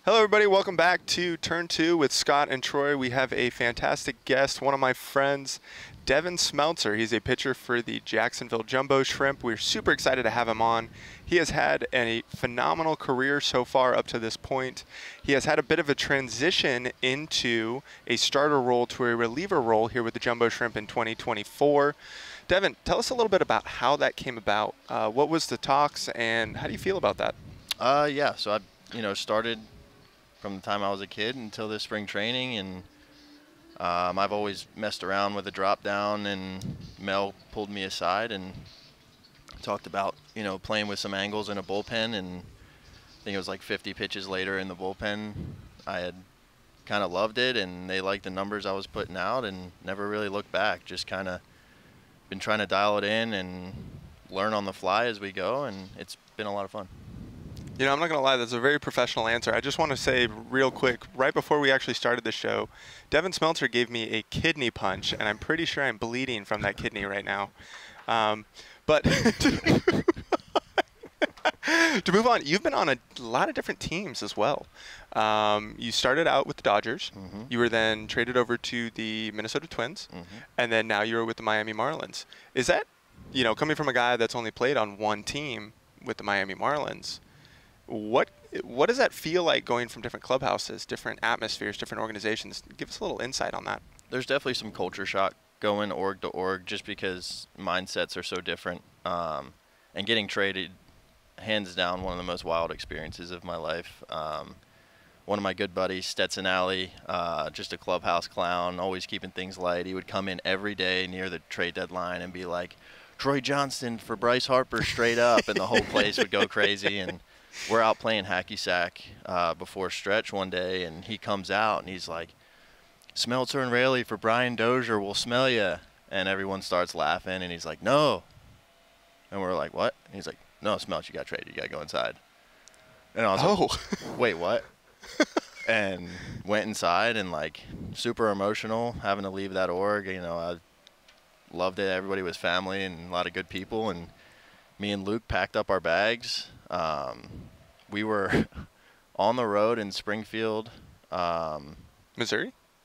Hello, everybody. Welcome back to Turn 2 with Scott and Troy. We have a fantastic guest, one of my friends, Devin Smeltzer. He's a pitcher for the Jacksonville Jumbo Shrimp. We're super excited to have him on. He has had a phenomenal career so far up to this point. He has had a bit of a transition into a starter role to a reliever role here with the Jumbo Shrimp in 2024. Devin, tell us a little bit about how that came about. What was the talks, and how do you feel about that? Yeah, so I, started from the time I was a kid until this spring training, and I've always messed around with a drop down, and Mel pulled me aside and talked about, playing with some angles in a bullpen, and I think it was like 50 pitches later in the bullpen, I had kind of loved it, and they liked the numbers I was putting out and never really looked back. Just kind of been trying to dial it in and learn on the fly as we go, and it's been a lot of fun. You know, I'm not going to lie, that's a very professional answer. I just want to say real quick, right before we actually started the show, Devin Smeltzer gave me a kidney punch, and I'm pretty sure I'm bleeding from that kidney right now. But to move on, you've been on a lot of different teams as well. You started out with the Dodgers. Mm-hmm. You were then traded over to the Minnesota Twins, and then now you're with the Miami Marlins. Is that, coming from a guy that's only played on one team with the Miami Marlins, what does that feel like going from different clubhouses, different atmospheres, different organizations? Give us a little insight on that. There's definitely some culture shock going org to org just because mindsets are so different. And getting traded, hands down, one of the most wild experiences of my life. One of my good buddies, Stetson Alley, just a clubhouse clown, always keeping things light. He would come in every day near the trade deadline and be like, Troy Johnston for Bryce Harper straight up, and the whole place would go crazy. And we're out playing hacky sack before stretch one day, and he comes out and he's like, Smeltzer and Raley for Brian Dozier, we'll smell ya. And everyone starts laughing, and he's like, no. And we're like, what? And he's like, no, Smeltzer, you got traded. You got to go inside. And I was like, wait, what? And went inside and, super emotional having to leave that org. I loved it. Everybody was family and a lot of good people. And me and Luke packed up our bags. We were on the road in Springfield,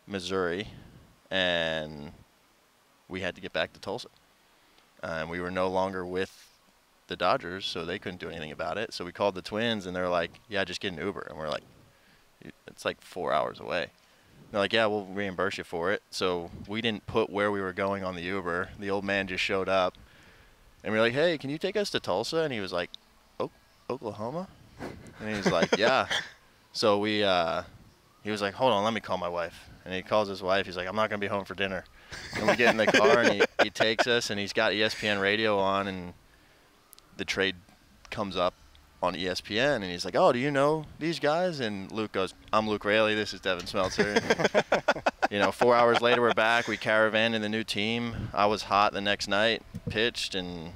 Missouri, and we had to get back to Tulsa. And we were no longer with the Dodgers, so they couldn't do anything about it. So we called the Twins, and they're like, yeah, just get an Uber. And we're like, it's like 4 hours away. And they're like, yeah, we'll reimburse you for it. So we didn't put where we were going on the Uber. The old man just showed up. And we were like, hey, can you take us to Tulsa? And he was like, Oklahoma? And he was like, yeah. So he was like, hold on, let me call my wife. And he calls his wife. He's like, I'm not going to be home for dinner. And we get in the car, and he takes us, and he's got ESPN radio on, and the trade comes up on ESPN, and he's like, oh, do you know these guys? And Luke goes, I'm Luke Raley. This is Devin Smeltzer. 4 hours later, we're back. We caravan in the new team. I was hot the next night, pitched, and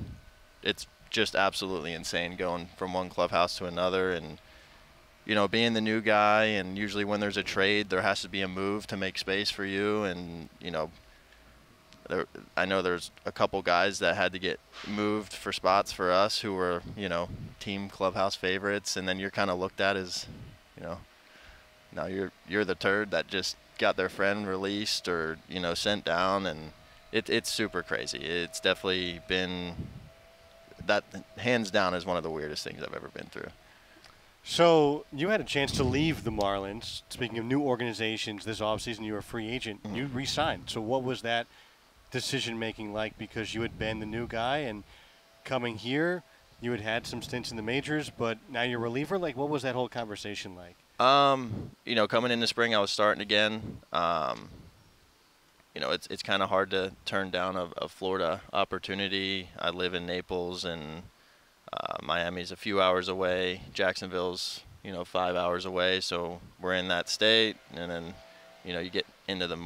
it's just absolutely insane going from one clubhouse to another. And, being the new guy, and usually when there's a trade, there has to be a move to make space for you. And, I know there's a couple guys that had to get moved for spots for us who were, team clubhouse favorites. And then you're kind of looked at as, now you're the turd that just got their friend released or, sent down. And it's super crazy. It's definitely been, that hands down is one of the weirdest things I've ever been through. So you had a chance to leave the Marlins. Speaking of new organizations, this offseason you were a free agent. Mm-hmm. You re-signed. So what was that decision-making like? Because you had been the new guy, and coming here, you had some stints in the majors, but now you're a reliever. What was that whole conversation like? Coming into spring, I was starting again. It's kind of hard to turn down a Florida opportunity. I live in Naples, and Miami's a few hours away. Jacksonville's, 5 hours away. So we're in that state, and then, you get into the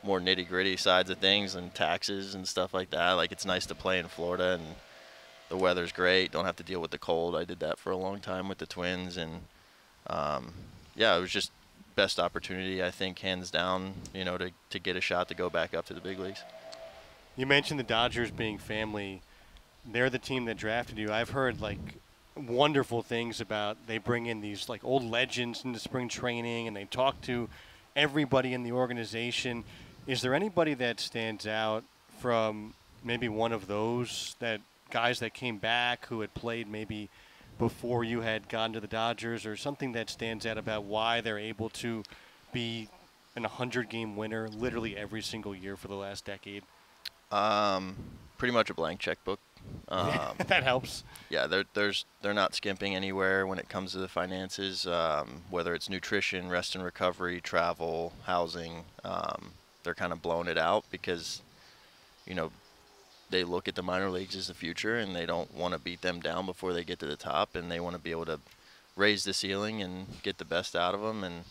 more nitty-gritty sides of things and taxes and stuff like that. It's nice to play in Florida, and the weather's great. Don't have to deal with the cold. I did that for a long time with the Twins, and it was just best opportunity, I think, hands down, to get a shot to go back up to the big leagues. You mentioned the Dodgers being family. They're the team that drafted you. I've heard wonderful things about they bring in these like old legends into spring training and they talk to everybody in the organization. Is there anybody that stands out from maybe one of those that guys that came back who had played maybe before you had gone to the Dodgers, or something that stands out about why they're able to be an 100-game winner literally every single year for the last decade? Pretty much a blank checkbook. That helps. Yeah, they're not skimping anywhere when it comes to the finances, whether it's nutrition, rest and recovery, travel, housing. They're kind of blowing it out because, you know, they look at the minor leagues as the future, and they don't want to beat them down before they get to the top, and they want to be able to raise the ceiling and get the best out of them. And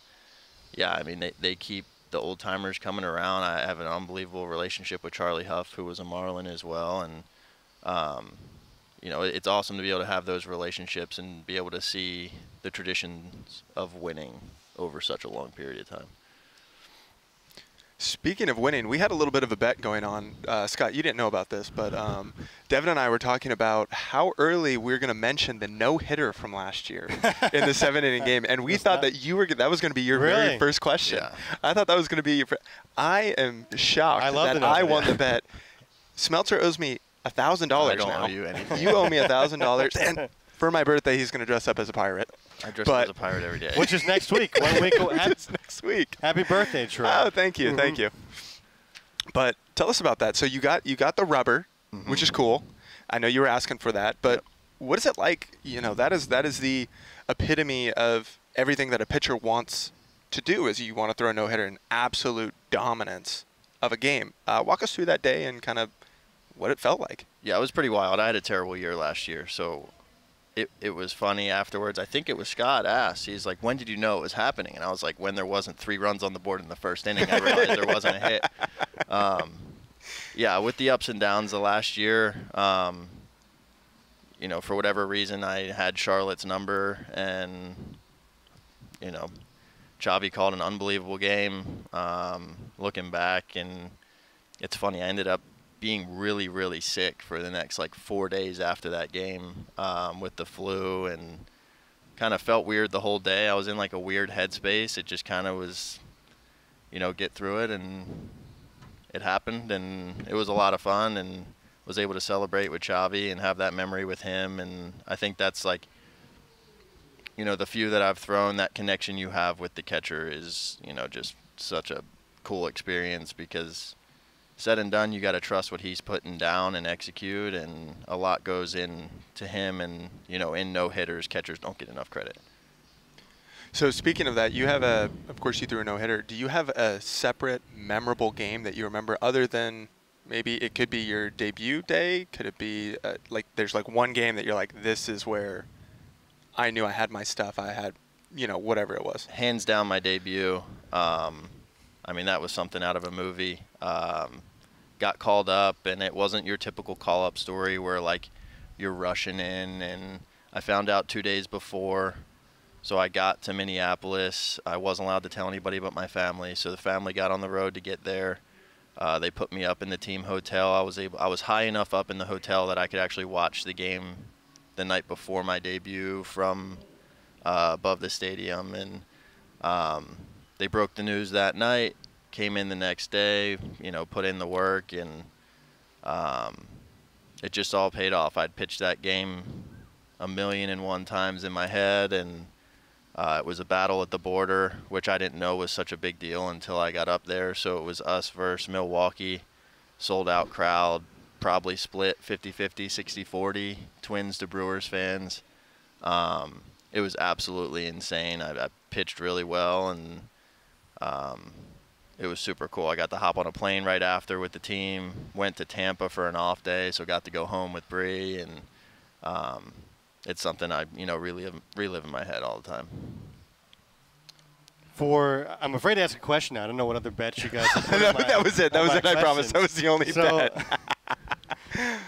yeah, I mean, they keep the old timers coming around. I have an unbelievable relationship with Charlie Huff, who was a Marlin as well, and you know, it's awesome to be able to have those relationships and be able to see the traditions of winning over such a long period of time. Speaking of winning, we had a little bit of a bet going on. Scott, you didn't know about this, but Devin and I were talking about how early we were going to mention the no-hitter from last year in the 7-inning game, and we thought that that was going to be your very first question. Yeah. I thought that was going to be your. I am shocked that I won the bet. Smeltzer owes me $1,000 now. I don't owe you anything. You owe me $1,000, and for my birthday, he's going to dress up as a pirate. I dress up as a pirate every day. Which is next week. 1 week. Next week. Happy birthday, Troy. Oh, thank you, thank you. But tell us about that. So you got the rubber, which is cool. I know you were asking for that, but what is it like? You know, that is the epitome of everything that a pitcher wants to do. Is you want to throw a no-hitter in absolute dominance of a game. Walk us through that day and kind of what it felt like. Yeah, it was pretty wild. I had a terrible year last year, so it was funny afterwards. I think it was Scott asked. He's like, when did you know it was happening? And I was like, when there wasn't 3 runs on the board in the first inning, I realized there wasn't a hit. Yeah, with the ups and downs of last year, you know, for whatever reason, I had Charlotte's number, and, you know, Chavi called an unbelievable game. Looking back, and it's funny, I ended up being really, really sick for the next like 4 days after that game with the flu, and kind of felt weird the whole day. I was in like a weird headspace. It just kind of was, you know, get through it, and it happened, and it was a lot of fun, and was able to celebrate with Chavi and have that memory with him. And I think that's like, you know, the few that I've thrown, that connection you have with the catcher is, you know, just such a cool experience, because said and done, you got to trust what he's putting down and execute, and a lot goes into him. And, you know, in no-hitters, catchers don't get enough credit. So speaking of that, you have of course you threw a no-hitter. Do you have a separate memorable game that you remember, other than maybe it could be your debut day? Could it be like there's like one game that you're like, this is where I knew I had my stuff. I had, you know, whatever it was. Hands down, my debut. I mean, that was something out of a movie. Got called up, and it wasn't your typical call-up story where, like, you're rushing in. And I found out 2 days before, so I got to Minneapolis. I wasn't allowed to tell anybody but my family, so the family got on the road to get there. They put me up in the team hotel. I was high enough up in the hotel that I could actually watch the game the night before my debut from above the stadium. And they broke the news that night. Came in the next day, you know, put in the work, and it just all paid off. I'd pitched that game 1,000,001 times in my head, and it was a battle at the border, which I didn't know was such a big deal until I got up there. So it was us versus Milwaukee, sold-out crowd, probably split 50-50, 60-40, Twins to Brewers fans. It was absolutely insane. I pitched really well, and it was super cool. I got to hop on a plane right after with the team, went to Tampa for an off day, so got to go home with Bree, and it's something I, you know, relive in my head all the time. I'm afraid to ask a question now. I don't know what other bets you guys have. No, that was it. That was it. I promise. That was the only bet.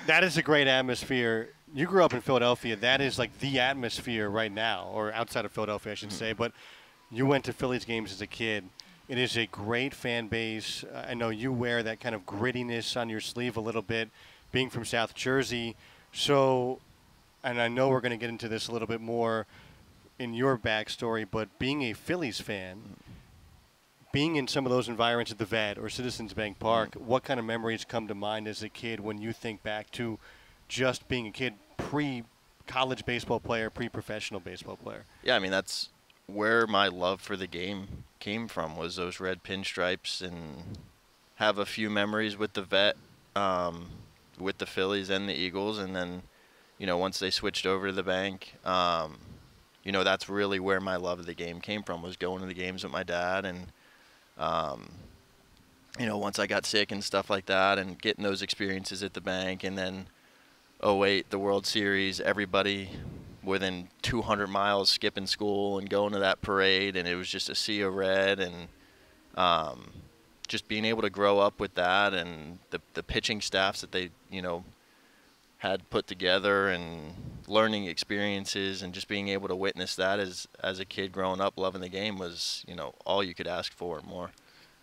That is a great atmosphere. You grew up in Philadelphia. That is like the atmosphere right now, or outside of Philadelphia, I should say. But you went to Phillies games as a kid. It is a great fan base. I know you wear that kind of grittiness on your sleeve a little bit, being from South Jersey. So and I know we're going to get into this a little bit more in your backstory, but being a Phillies fan, being in some of those environments at the Vet or Citizens Bank Park, what kind of memories come to mind as a kid when you think back to just being a kid pre-college baseball player, pre-professional baseball player? Yeah, I mean, that's where my love for the game came from, was those red pinstripes, and have a few memories with the Vet, with the Phillies and the Eagles, and then, you know, once they switched over to the bank, you know, that's really where my love of the game came from, was going to the games with my dad. And you know, once I got sick and stuff like that, and getting those experiences at the bank, and then '08, the World Series, everybody within 200 miles skipping school and going to that parade, and it was just a sea of red. And just being able to grow up with that, and the pitching staffs that they, you know, had put together, and learning experiences, and just being able to witness that as a kid growing up loving the game was, you know, all you could ask for and more.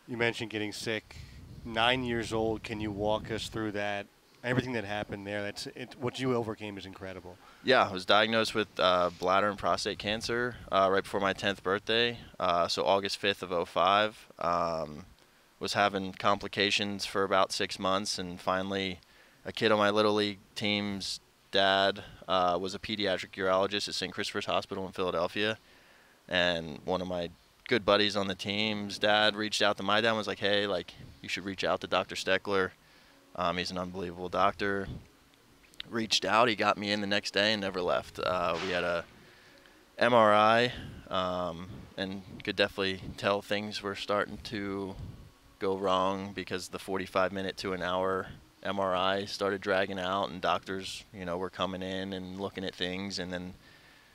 You mentioned getting sick. 9 years old. Can you walk us through that? Everything that happened there. What you overcame is incredible. Yeah, I was diagnosed with bladder and prostate cancer right before my 10th birthday. So August 5th of '05. Was having complications for about 6 months, and finally, a kid on my Little League team's dad was a pediatric urologist at St. Christopher's Hospital in Philadelphia, and one of my good buddies on the team's dad reached out to my dad and was like, hey, like, you should reach out to Dr. Steckler. He's an unbelievable doctor. Reached out, he got me in the next day and never left. We had a MRI, and could definitely tell things were starting to go wrong, because the 45-minute to an hour MRI started dragging out, and doctors, you know, were coming in and looking at things, and then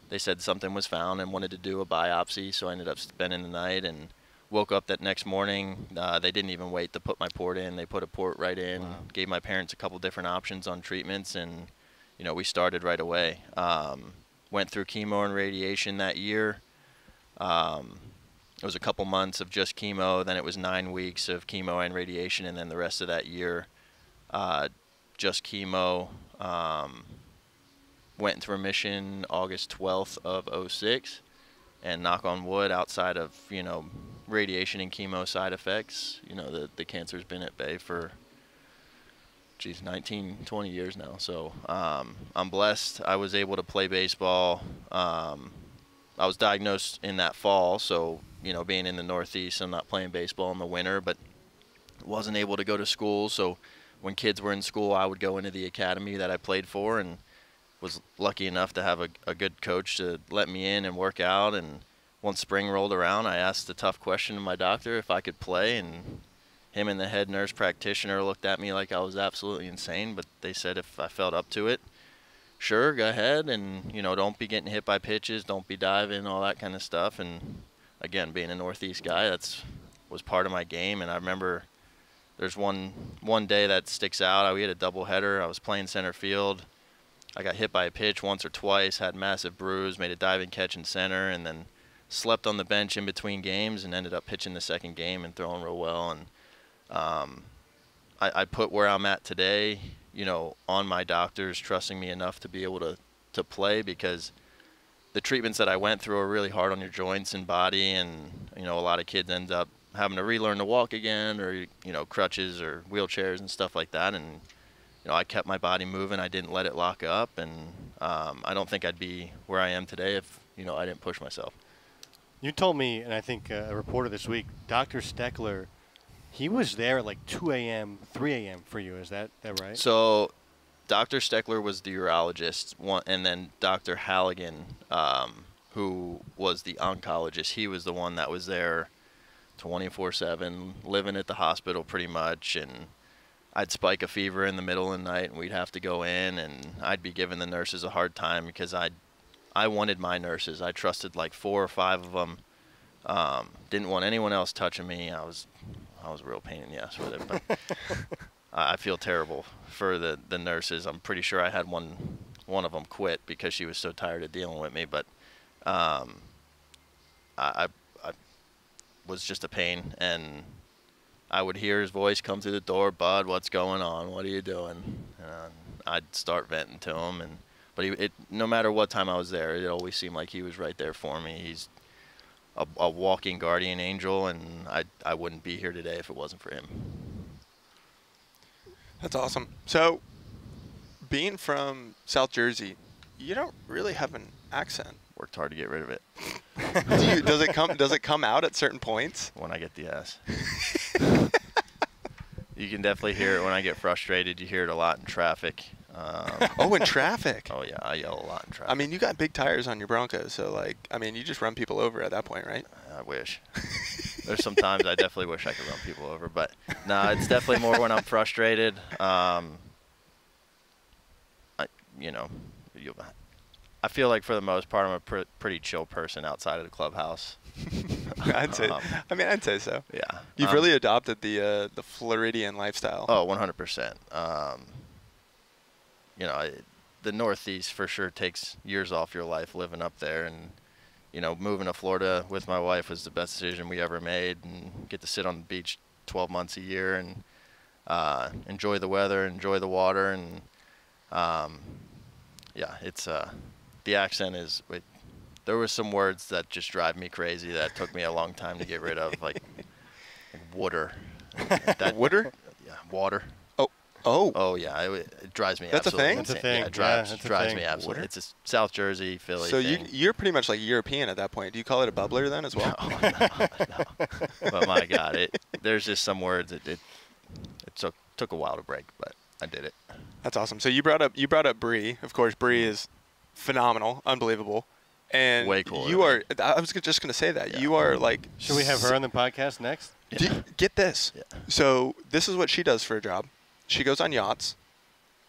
they said something was found and wanted to do a biopsy. So I ended up spending the night and woke up that next morning. They didn't even wait to put my port in. They put a port right in. Wow. Gave my parents a couple different options on treatments, and, you know, we started right away. Went through chemo and radiation that year. It was a couple months of just chemo, then it was 9 weeks of chemo and radiation, and then the rest of that year just chemo. Went into remission August 12th of '06, and knock on wood, outside of, you know, radiation and chemo side effects, you know, the cancer's been at bay for 19, 20 years now. So I'm blessed. I was able to play baseball. I was diagnosed in that fall, so, you know, being in the Northeast, I'm not playing baseball in the winter, but wasn't able to go to school. So when kids were in school, I would go into the academy that I played for, and was lucky enough to have a good coach to let me in and work out. And once spring rolled around, I asked the tough question to my doctor if I could play, and him and the head nurse practitioner looked at me like I was absolutely insane, but they said if I felt up to it, sure, go ahead, and, you know, don't be getting hit by pitches, don't be diving, all that kind of stuff. And again, being a Northeast guy, was part of my game. And I remember there's one day that sticks out. We had a doubleheader. I was playing center field. I got hit by a pitch once or twice, had massive bruise, made a diving catch in center, and then slept on the bench in between games, and ended up pitching the second game and throwing real well. And I put where I'm at today, you know, on my doctors trusting me enough to be able to play, because the treatments that I went through are really hard on your joints and body. And, you know, a lot of kids end up having to relearn to walk again, or, you know, crutches or wheelchairs and stuff like that. And, you know, I kept my body moving. I didn't let it lock up. And I don't think I'd be where I am today if, you know, I didn't push myself. You told me, and I think a reporter this week, Dr. Steckler, he was there at like 2 a.m., 3 a.m. for you. Is that right? So Dr. Steckler was the urologist, and then Dr. Halligan, who was the oncologist, he was the one that was there 24/7, living at the hospital pretty much. And I'd spike a fever in the middle of the night, and we'd have to go in, and I'd be giving the nurses a hard time, because I wanted my nurses. I trusted like 4 or 5 of them. Didn't want anyone else touching me. I was a real pain in the ass with it, but I feel terrible for the nurses. I'm pretty sure I had one of them quit because she was so tired of dealing with me. But I was just a pain, and I would hear his voice come through the door, "Bud, what's going on? What are you doing?" And I'd start venting to him, and But no matter what time I was there, it always seemed like he was right there for me. He's a walking guardian angel, and I wouldn't be here today if it wasn't for him. That's awesome. So, being from South Jersey, you don't really have an accent. Worked hard to get rid of it. Does it come out at certain points? When I get the S. You can definitely hear it when I get frustrated. You hear it a lot in traffic. In traffic. Oh yeah, I yell a lot in traffic. I mean, you got big tires on your Broncos, so like, I mean, you just run people over at that point, right? I wish. There's some times I definitely wish I could run people over, but no, it's definitely more when I'm frustrated. I feel like for the most part I'm a pretty chill person outside of the clubhouse. I'd say so. Yeah. You've really adopted the Floridian lifestyle. Oh, 100%. The Northeast for sure takes years off your life living up there, and moving to Florida with my wife was the best decision we ever made, and get to sit on the beach 12 months a year and enjoy the weather, enjoy the water, and it's the accent is. There were some words that just drive me crazy that took me a long time to get rid of, like water. Water? Yeah, water. Oh yeah, it drives me. That's absolutely a thing? insane. That's a thing. Yeah, it drives that's a me thing. absolutely. Water? It's a South Jersey, Philly So thing. you're pretty much like European at that point. Do you call it a bubbler then as well? No. But my God, there's just some words it took a while to break, but I did it. That's awesome. So you brought up Bree. Of course, Bree is phenomenal, unbelievable, and way cooler. You are. I was just going to say that you are like. Should we have her on the podcast next? Get this. Yeah. So this is what she does for a job. She goes on yachts,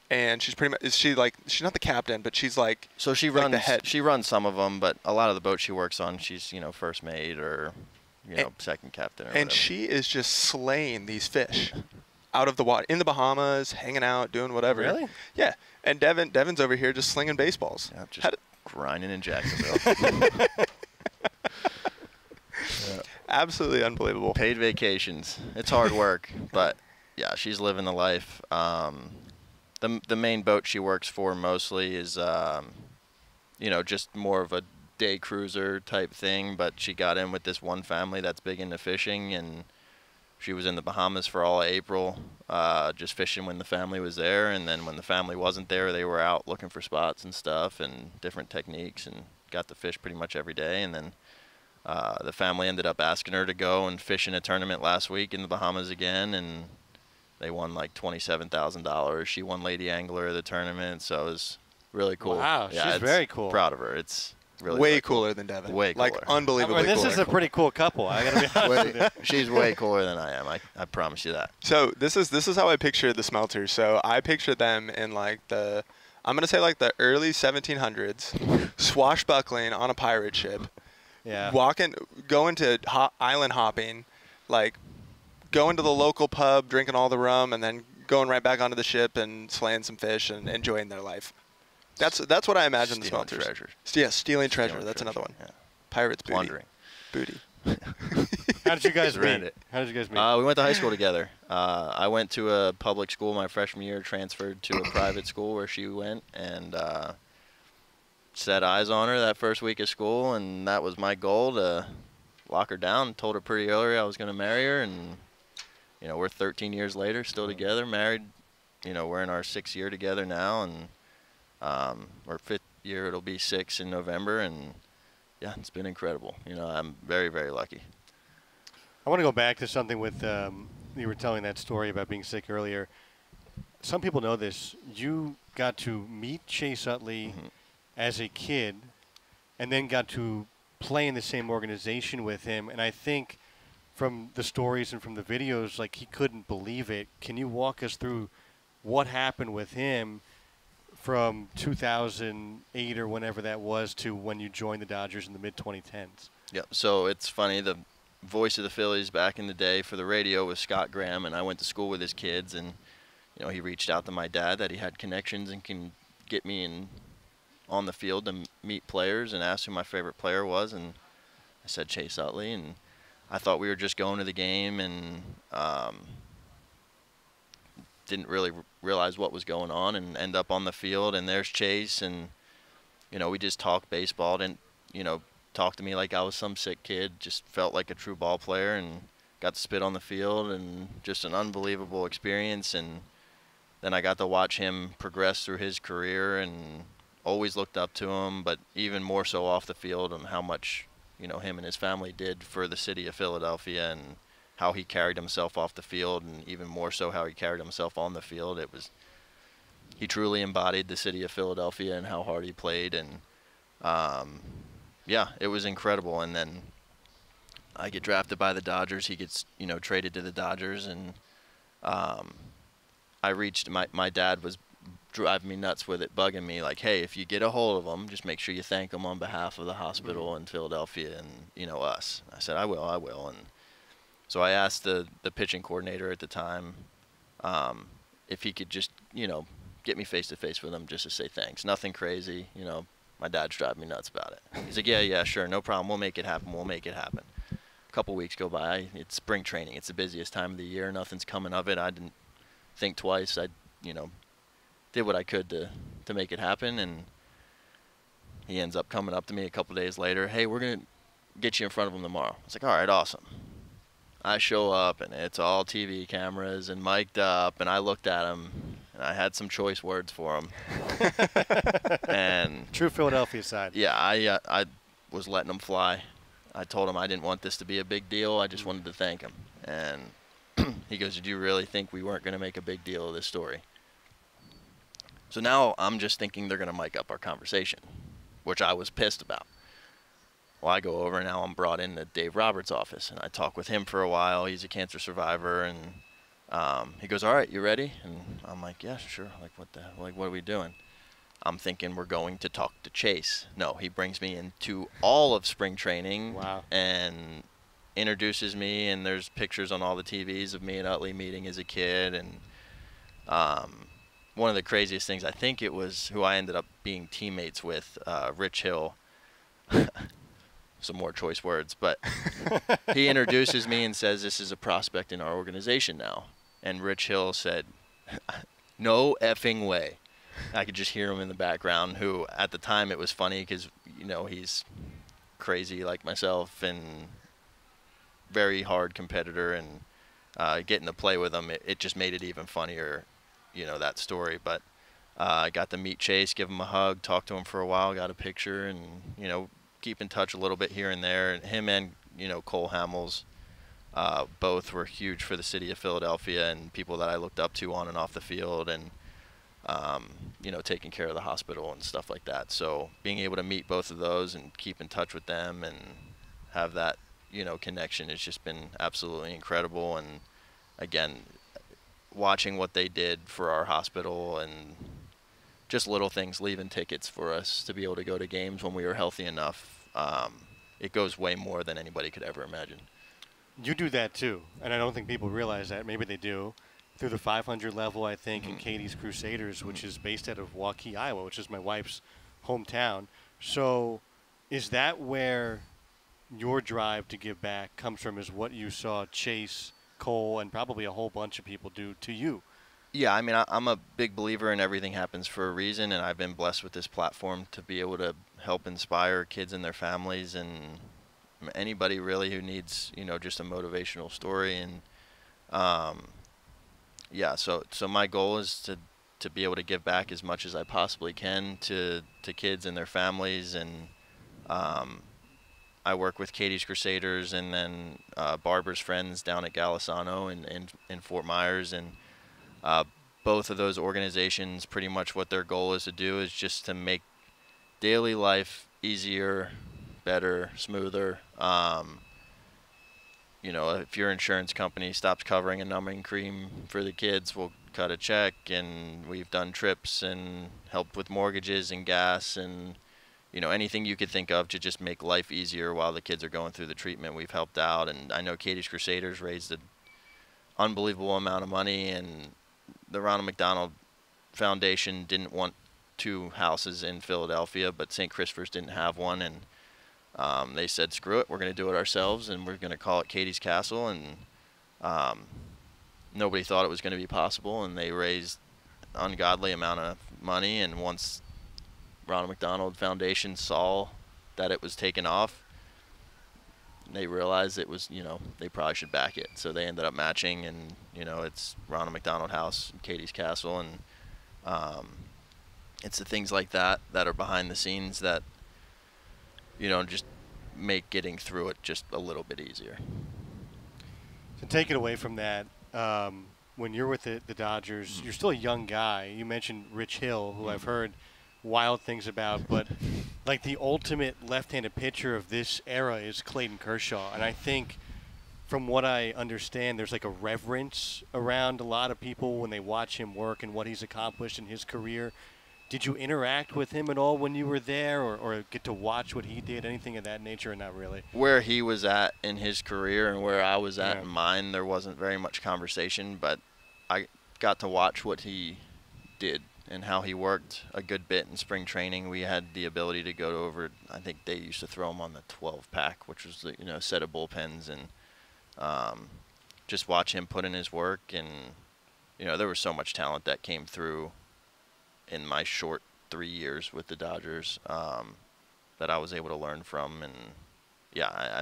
and she's pretty much. She's not the captain, but she's like. So she like runs the head. She runs some of them, but a lot of the boats she works on, she's first mate or second captain. Or and whatever. she is just slaying these fish out of the water in the Bahamas, hanging out, doing whatever. Really? Yeah. And Devin's over here just slinging baseballs. Yeah, just grinding in Jacksonville. Absolutely unbelievable. Paid vacations. It's hard work, but yeah, she's living the life. The main boat she works for mostly is just more of a day cruiser type thing, but she got in with this one family that's big into fishing, and she was in the Bahamas for all of April, just fishing when the family was there, and then when the family wasn't there, they were out looking for spots and stuff and different techniques, and got to fish pretty much every day. And then the family ended up asking her to go and fish in a tournament last week in the Bahamas again, and they won like $27,000. She won Lady Angler of the tournament, so it was really cool. Wow, yeah, she's very cool. Proud of her. It's really way really cool. cooler than Devin. Way cooler. Like unbelievably this cooler. is a pretty cool couple. I gotta be honest with you. She's way cooler than I am. I promise you that. So this is how I picture the Smelters. So I picture them in like I'm gonna say like the early 1700s, swashbuckling on a pirate ship, Yeah. going to island hopping, like going to the local pub, drinking all the rum, and then going right back onto the ship and slaying some fish and enjoying their life. That's what I imagine the Stealing Smelters. treasure. Yeah, stealing treasure. Stealing That's treasure, another one. yeah. Pirates booty. Plundering. Booty. How did you guys Ran meet? it. How did you guys meet? We went to high school together. I went to a public school my freshman year, transferred to a private school where she went, and set eyes on her that first week of school, and that was my goal, to lock her down. Told her pretty early I was going to marry her, and we're 13 years later, still together, married. We're in our 6th year together now, and our 5th year, it'll be 6 in November, and yeah, it's been incredible. I'm very, very lucky. I want to go back to something with you were telling that story about being sick earlier. Some people know this. You got to meet Chase Utley as a kid, and then got to play in the same organization with him. And I think from the stories and from the videos, like, he couldn't believe it. Can you walk us through what happened with him from 2008 or whenever that was to when you joined the Dodgers in the mid-2010s? Yeah, so it's funny, the voice of the Phillies back in the day for the radio was Scott Graham, and I went to school with his kids, and he reached out to my dad that he had connections and can get me on the field to meet players, and asked who my favorite player was, and I said Chase Utley, and I thought we were just going to the game, and didn't really realize what was going on, and end up on the field, and there's Chase, and we just talked baseball. Didn't talk to me like I was some sick kid. Just felt like a true ball player, and got to spit on the field, and just an unbelievable experience. And then I got to watch him progress through his career, and always looked up to him, but even more so off the field, and how much him and his family did for the city of Philadelphia, and how he carried himself off the field, and even more so how he carried himself on the field. He truly embodied the city of Philadelphia and how hard he played, and yeah, it was incredible. And then I get drafted by the Dodgers. He gets traded to the Dodgers, and I reached my dad was driving me nuts with it, bugging me like, hey, if you get a hold of him, just make sure you thank him on behalf of the hospital in Philadelphia and us. I said, I will. And so I asked the pitching coordinator at the time if he could just get me face to face with him just to say thanks. Nothing crazy. My dad's driving me nuts about it. He's like, yeah, sure, no problem. We'll make it happen. A couple weeks go by. It's spring training. It's the busiest time of the year. Nothing's coming of it. I didn't think twice. I did what I could to make it happen, and he ends up coming up to me a couple days later. Hey, we're going to get you in front of him tomorrow. I was like, all right, awesome. I show up, and it's all TV cameras and mic'd up, and I looked at him, and I had some choice words for him. And true Philadelphia side. Yeah, I was letting him fly. I told him I didn't want this to be a big deal. I just wanted to thank him. And he goes, did you really think we weren't going to make a big deal of this story? So now I'm just thinking they're going to mic up our conversation, which I was pissed about. Well, I go over, and now I'm brought into Dave Roberts' office, and I talk with him for a while. He's a cancer survivor, and he goes, all right, you ready? And I'm like, yeah, sure. Like, what are we doing? I'm thinking we're going to talk to Chase. No, he brings me into all of spring training. Wow. And introduces me, and there's pictures on all the TVs of me and Utley meeting as a kid. And one of the craziest things, I think it was who I ended up being teammates with, Rich Hill. Some more choice words, but he introduces me and says, this is a prospect in our organization now. And Rich Hill said, no effing way. I could just hear him in the background, who at the time it was funny because, he's crazy like myself and very hard competitor, and getting to play with him, it just made it even funnier, that story. But I got to meet Chase, give him a hug, talk to him for a while, got a picture, and, keep in touch a little bit here and there. And him and, Cole Hamels, both were huge for the city of Philadelphia and people that I looked up to on and off the field, and taking care of the hospital and stuff like that. So being able to meet both of those and keep in touch with them and have that, connection has just been absolutely incredible. And again, watching what they did for our hospital, and just little things, leaving tickets for us to be able to go to games when we were healthy enough, it goes way more than anybody could ever imagine. You do that too, and I don't think people realize that. Maybe they do. Through the 500 level, I think, in Katie's Crusaders, which is based out of Waukee, Iowa, which is my wife's hometown. So is that where your drive to give back comes from, is what you saw Chase, Cole, and probably a whole bunch of people do to you? Yeah, I mean, I'm a big believer in everything happens for a reason, and I've been blessed with this platform to be able to help inspire kids and their families, and anybody really who needs, just a motivational story. And yeah, so my goal is to be able to give back as much as I possibly can to kids and their families. And I work with Katie's Crusaders and then Barbara's Friends down at Galisano in Fort Myers, and both of those organizations, pretty much what their goal is to do is just to make daily life easier, better, smoother. If your insurance company stops covering a numbing cream for the kids, we'll cut a check. And we've done trips and helped with mortgages and gas and, anything you could think of to just make life easier while the kids are going through the treatment, we've helped out. And I know Katie's Crusaders raised an unbelievable amount of money, and the Ronald McDonald Foundation didn't want 2 houses in Philadelphia, but St. Christopher's didn't have one, and they said, screw it, we're going to do it ourselves, and we're going to call it Katie's Castle. And nobody thought it was going to be possible, and they raised ungodly amount of money. And once Ronald McDonald Foundation saw that it was taken off, they realized it was, they probably should back it. So they ended up matching, and, it's Ronald McDonald House, Katie's Castle, and it's the things like that that are behind the scenes that, just make getting through it just a little bit easier. To take it away from that, when you're with the Dodgers, you're still a young guy. You mentioned Rich Hill, who I've heard wild things about, but like the ultimate left-handed pitcher of this era is Clayton Kershaw. And I think from what I understand, there's like a reverence around a lot of people when they watch him work and what he's accomplished in his career. Did you interact with him at all when you were there, or get to watch what he did, anything of that nature, or not really? Where he was at in his career and where I was at in mine, there wasn't very much conversation, but I got to watch what he did and how he worked a good bit in spring training. We had the ability to go over, I think they used to throw him on the 12-pack, which was a set of bullpens, and just watch him put in his work. And, there was so much talent that came through in my short 3 years with the Dodgers that I was able to learn from. And, yeah,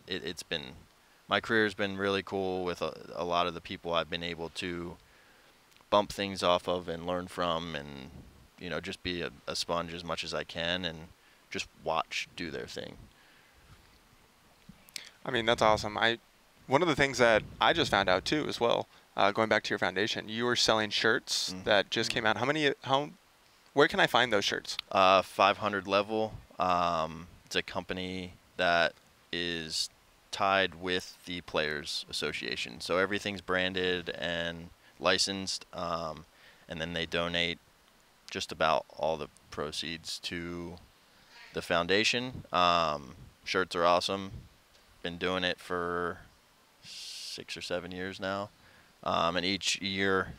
it's been – my career has been really cool with a lot of the people I've been able to bump things off of and learn from, and, just be a sponge as much as I can and just watch do their thing. That's awesome. One of the things that I just found out, too, as well, going back to your foundation, you were selling shirts that just came out. Where can I find those shirts? 500 Level. It's a company that is tied with the Players Association. So everything's branded and licensed, and then they donate just about all the proceeds to the foundation. Shirts are awesome. Been doing it for 6 or 7 years now. And each year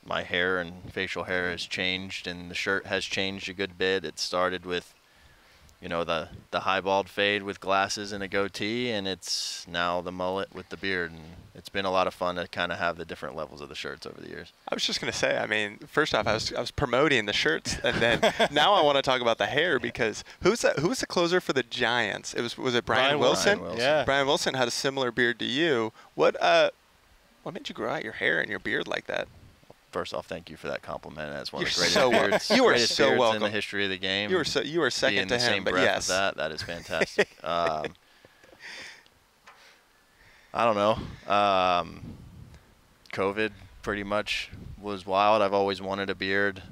my hair and facial hair has changed, and the shirt has changed a good bit. It started with, the high-bald fade with glasses and a goatee, and it's now the mullet with the beard. And it's been a lot of fun to kind of have the different levels of the shirts over the years. I was just going to say, first off, I was promoting the shirts, and then now I want to talk about the hair, because who was the closer for the Giants? Was it Brian Wilson? Brian Wilson. Yeah. Brian Wilson had a similar beard to you. What made you grow out your hair and your beard like that? First off, thank you for that compliment. That's one You're of the greatest so beards, you are greatest so beards welcome in the history of the game. You were second to him, but yes, that is fantastic. I don't know. COVID pretty much was wild. I've always wanted a beard,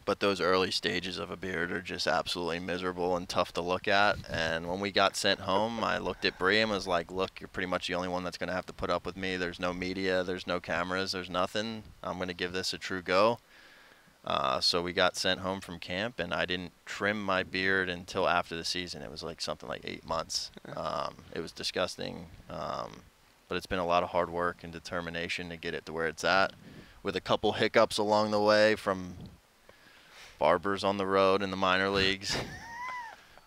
but those early stages of a beard are just absolutely miserable and tough to look at. And when we got sent home, I looked at Bree and was like, look, you're pretty much the only one that's going to have to put up with me. There's no media. There's no cameras. There's nothing. I'm going to give this a true go. So we got sent home from camp, and I didn't trim my beard until after the season. It was something like 8 months. It was disgusting. But it's been a lot of hard work and determination to get it to where it's at, with a couple hiccups along the way from barbers on the road in the minor leagues.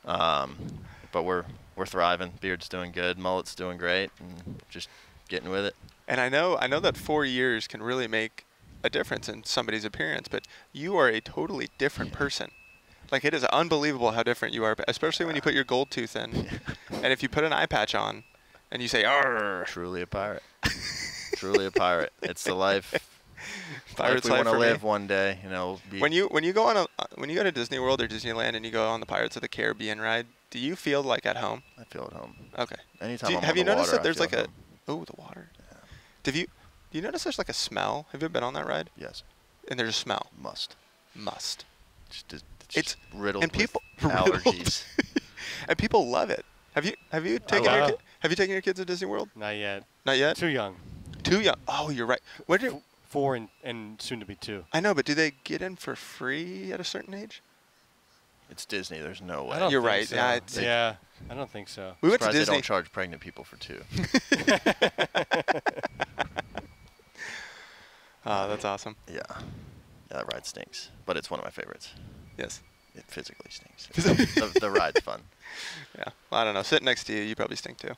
But we're thriving. Beard's doing good. Mullet's doing great, and just getting with it. And I know that 4 years can really make a difference in somebody's appearance, but you are a totally different person. It is unbelievable how different you are, especially when you put your gold tooth in. And if you put an eye patch on and you say, "Arr." Truly a pirate. Truly a pirate. It's the life. Pirate's we life want to for live me. one day, When you go to Disney World or Disneyland and you go on the Pirates of the Caribbean ride, do you feel like at home? I feel at home. Okay. Anytime I'm have on you the noticed water, that there's I feel at home. the water? Yeah. Do you notice there's a smell? Have you ever been on that ride? Yes. And there's a smell. Must. It's riddled and people with allergies. And people love it. Have you taken your kids to Disney World? Not yet. Not yet? Too young. Too young. Oh, you're right. What did 4 and soon to be 2. I know, but do they get in for free at a certain age? It's Disney. There's no way. I don't You're think right. So. Yeah, I don't think so. We went to Surprised Disney. they don't charge pregnant people for 2. That's awesome. Yeah, that ride stinks, but it's one of my favorites. Yes. It physically stinks. The ride's fun. Yeah. Well, I don't know. Sitting next to you, you probably stink too.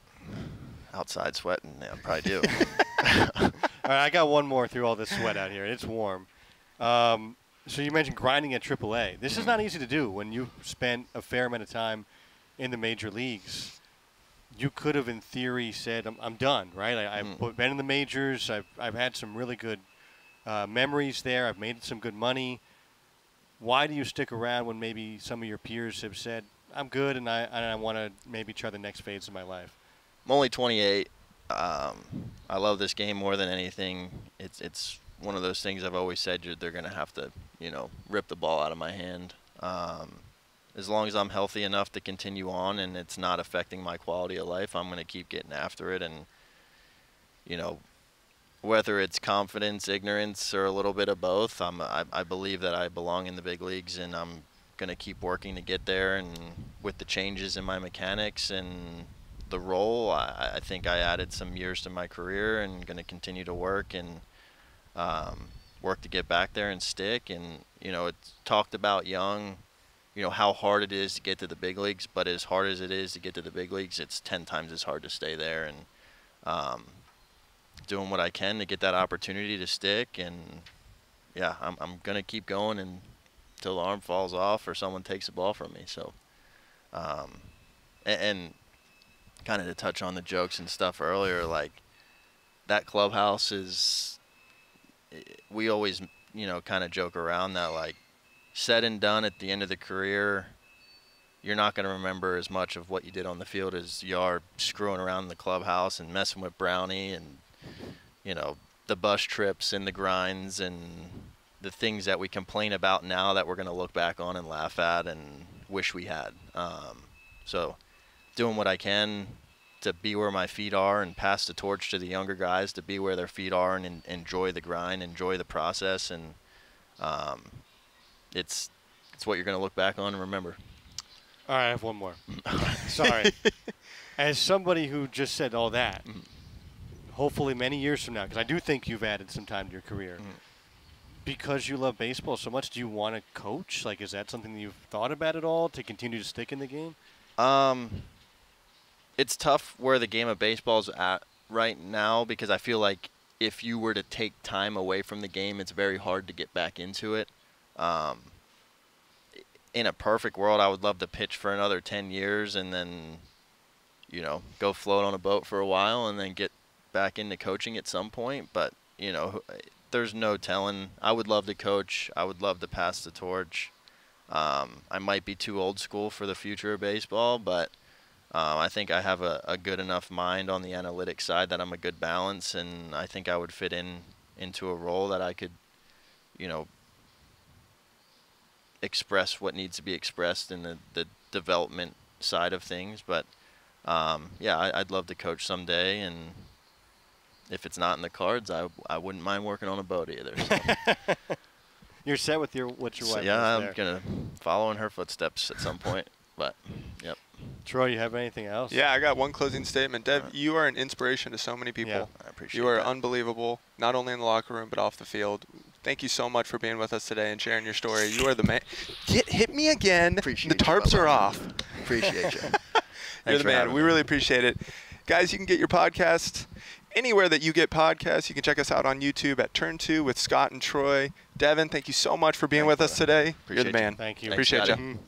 Outside sweating, yeah, I probably do. All right, I got one more through all this sweat out here. It's warm. So you mentioned grinding at AAA. This is not easy to do when you spent a fair amount of time in the major leagues. You could have, in theory, said, I'm done, right? I've been in the majors. I've had some really good memories there. I've made some good money. Why do you stick around when maybe some of your peers have said, I'm good and I want to maybe try the next phase of my life? I'm only 28. I love this game more than anything. It's one of those things I've always said they're going to have to, rip the ball out of my hand. As long as I'm healthy enough to continue on and it's not affecting my quality of life, I'm going to keep getting after it. And, whether it's confidence, ignorance, or a little bit of both, I believe that I belong in the big leagues, and I'm going to keep working to get there. And with the changes in my mechanics and the role, I think I added some years to my career and going to continue to work and work to get back there and stick. And, it's talked about young, how hard it is to get to the big leagues, but as hard as it is to get to the big leagues, it's 10 times as hard to stay there. And doing what I can to get that opportunity to stick. And, yeah, I'm going to keep going until the arm falls off or someone takes the ball from me. So, and kind of to touch on the jokes and stuff earlier, like that clubhouse is, we always, kind of joke around that, like, said and done at the end of the career, you're not going to remember as much of what you did on the field as you are screwing around in the clubhouse and messing with Brownie and, the bus trips and the grinds and the things that we complain about now that we're going to look back on and laugh at and wish we had. So doing what I can to be where my feet are and pass the torch to the younger guys to be where their feet are and enjoy the grind, enjoy the process. And it's what you're going to look back on and remember. All right, I have one more. Sorry. As somebody who just said all that, hopefully many years from now, because I do think you've added some time to your career, because you love baseball so much, do you want to coach? Like, is that something that you've thought about at all to continue to stick in the game? It's tough where the game of baseball is at right now, because I feel like if you were to take time away from the game, it's very hard to get back into it. In a perfect world, I would love to pitch for another 10 years and then, go float on a boat for a while and then get back into coaching at some point. But, there's no telling. I would love to coach. I would love to pass the torch. I might be too old school for the future of baseball, but I think I have a good enough mind on the analytics side that I'm a good balance, and I think I would fit into a role that I could, express what needs to be expressed in the development side of things. But yeah, I'd love to coach someday, and if it's not in the cards, I wouldn't mind working on a boat either. So. You're set with what your wife Yeah, does I'm gonna follow in her footsteps at some point. But yep. Troy, you have anything else? Yeah, I got one closing statement. Dev, you are an inspiration to so many people. Yeah, I appreciate You are that. unbelievable, not only in the locker room but off the field. Thank you so much for being with us today and sharing your story. You are the man. Hit me again. Appreciate the tarps you, are off. Appreciate you. You're the man. We really appreciate it. Guys, you can get your podcast anywhere that you get podcasts. You can check us out on YouTube at Turn 2 with Scott and Troy. Devin, thank you so much for being with us today. You're the man. Thank you. Appreciate Thanks, you. Scotty.